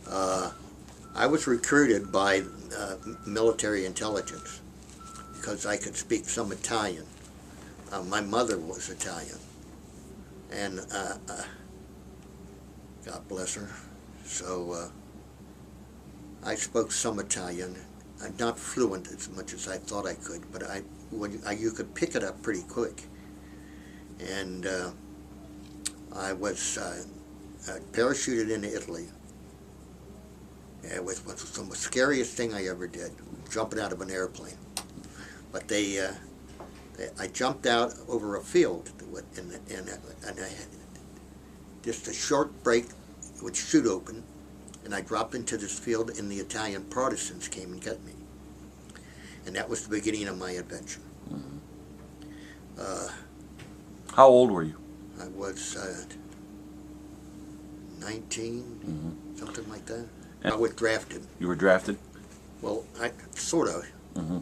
I was recruited by military intelligence because I could speak some Italian. My mother was Italian, and God bless her. So I spoke some Italian. I'm not fluent as much as I thought I could, but you could pick it up pretty quick. And I was parachuted into Italy. It was the scariest thing I ever did, jumping out of an airplane. But I jumped out over a field, and I had just a short break, it would shoot open, and I dropped into this field, and the Italian partisans came and got me. And that was the beginning of my adventure. Mm-hmm. How old were you? I was 19, mm-hmm. something like that. I was drafted. You were drafted? Well, sort of. Mm-hmm.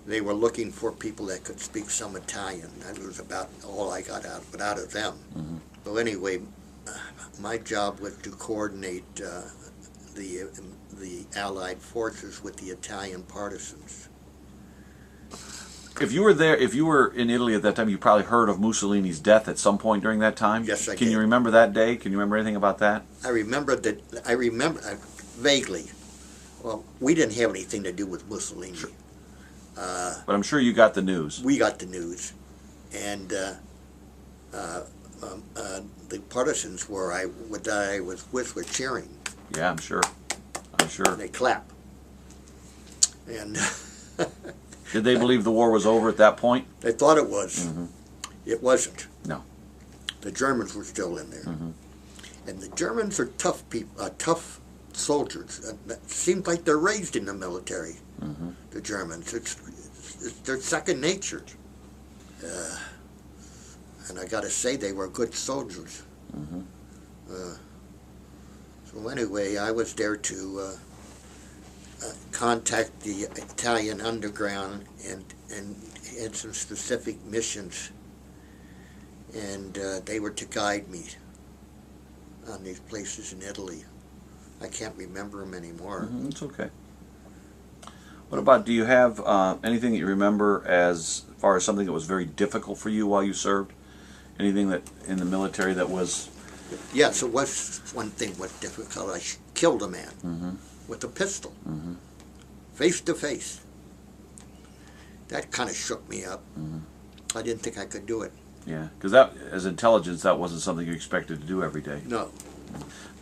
They were looking for people that could speak some Italian. That was about all I got out of them. Mm-hmm. So anyway, my job was to coordinate the Allied forces with the Italian partisans. If you were in Italy at that time, you probably heard of Mussolini's death at some point during that time? Yes, I did. Can you remember that day? Can you remember anything about that? I remember vaguely. Well, we didn't have anything to do with Mussolini. Sure. But I'm sure you got the news. We got the news. And the partisans that I was with were cheering. Yeah, I'm sure. I'm sure. And they clap. And did they believe the war was over at that point? They thought it was. Mm-hmm. It wasn't. No. The Germans were still in there. Mm-hmm. And the Germans are tough people, tough soldiers. It seems like they're raised in the military. Mm-hmm. The Germans, it's their second nature. And I got to say, they were good soldiers. Mm-hmm. So anyway, I was there to contact the Italian underground and had some specific missions, and they were to guide me on these places in Italy. I can't remember them anymore. Mm-hmm. It's okay. What about, do you have anything that you remember as far as something that was very difficult for you while you served? Anything that in the military that was... Yes, it was. One thing was difficult. I killed a man mm-hmm. with a pistol, mm-hmm. face to face. That kind of shook me up. Mm-hmm. I didn't think I could do it. Yeah, because that, as intelligence, that wasn't something you expected to do every day. No.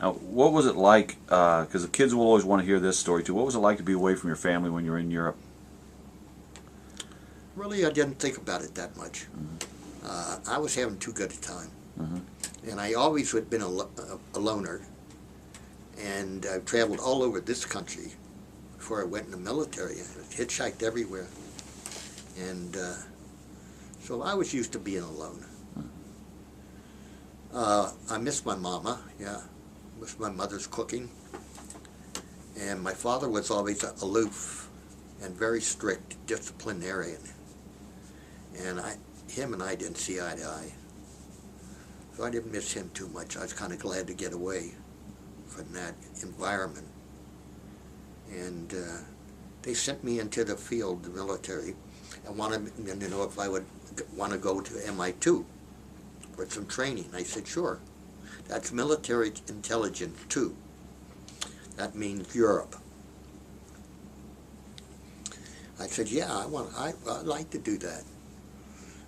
Now, what was it like, because the kids will always want to hear this story too, what was it like to be away from your family when you were in Europe? Really, I didn't think about it that much. Mm-hmm. I was having too good a time. Mm-hmm. And I always had been a loner. And I traveled all over this country before I went in the military. I hitchhiked everywhere. And so I was used to being alone. I miss my mama, yeah. Miss my mother's cooking. And my father was always aloof and very strict disciplinarian. And him and I didn't see eye to eye. So I didn't miss him too much. I was kind of glad to get away from that environment. And they sent me into the field, the military, and wanted me to know if I would want to go to MI2 for some training. I said, sure. That's military intelligence 2. That means Europe. I said, yeah, I'd like to do that.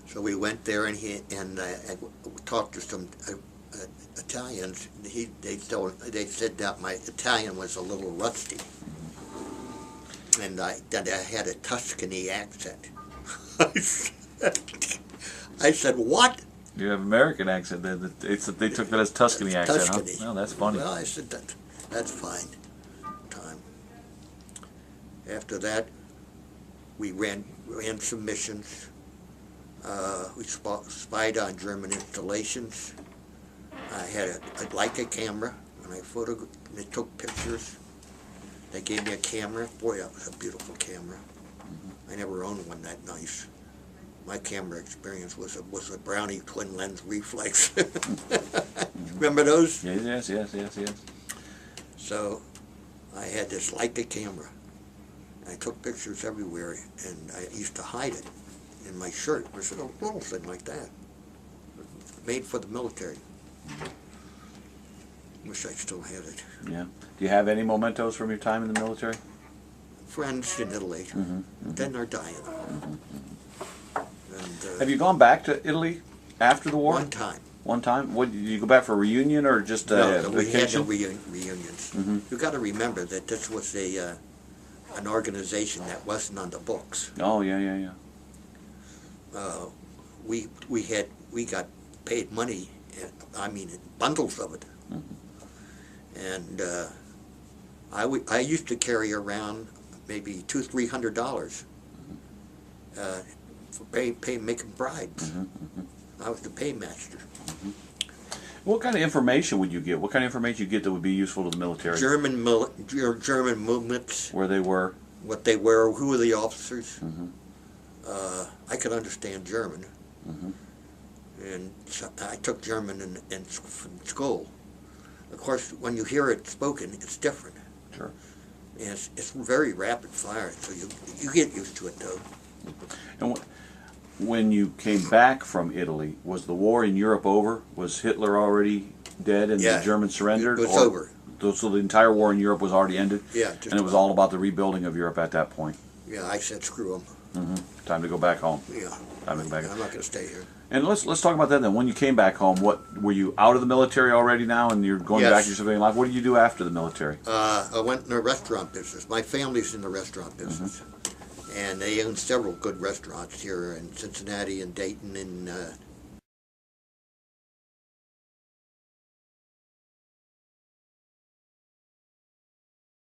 So we went there, and I talked to some Italians. They said that my Italian was a little rusty, and that I had a Tuscany accent. I said, what? You have American accent. They took that as Tuscany accent, Tuscany. huh? Well, that's funny. Well, I said, that's fine. Time. After that, we ran some missions. We spied on German installations. I had a Leica camera, and I took pictures. They gave me a camera. Boy, that was a beautiful camera. I never owned one that nice. My camera experience was a Brownie twin lens reflex. Remember those? Yes. So I had this Leica camera. I took pictures everywhere, and I used to hide it in my shirt. It was a little thing like that, made for the military. Wish I still had it. Yeah. Do you have any mementos from your time in the military? Friends in Italy, then they're dying. And, Have you gone back to Italy after the war? one time. One time? What, did you go back for a reunion or just a No, we had no vacation? reunions. You got to remember that this was an organization that wasn't on the books. Oh, yeah, yeah, yeah. We got paid money. I mean, bundles of it. And I used to carry around maybe $200-300 for making bribes. I was the paymaster. What kind of information would you get? What kind of information you get that would be useful to the military? German movements, Where they were? what they were, who were the officers. I could understand German, and so I took German in school. Of course, when you hear it spoken, it's different. Sure. And it's very rapid fire, so you get used to it though. And when you came back from Italy, was the war in Europe over? Was Hitler already dead and Yeah, the Germans surrendered? it was over. So the entire war in Europe was already ended? Yeah, And it was all about the rebuilding of Europe at that point? Yeah, I said screw them. Time to go back home. Yeah, Time to go back. I'm not going to stay here. And let's talk about that then. When you came back home, what were you out of the military already now, and you're going Yes. back to your civilian life? What did you do after the military? I went in the restaurant business. My family's in the restaurant business, and they own several good restaurants here in Cincinnati and Dayton and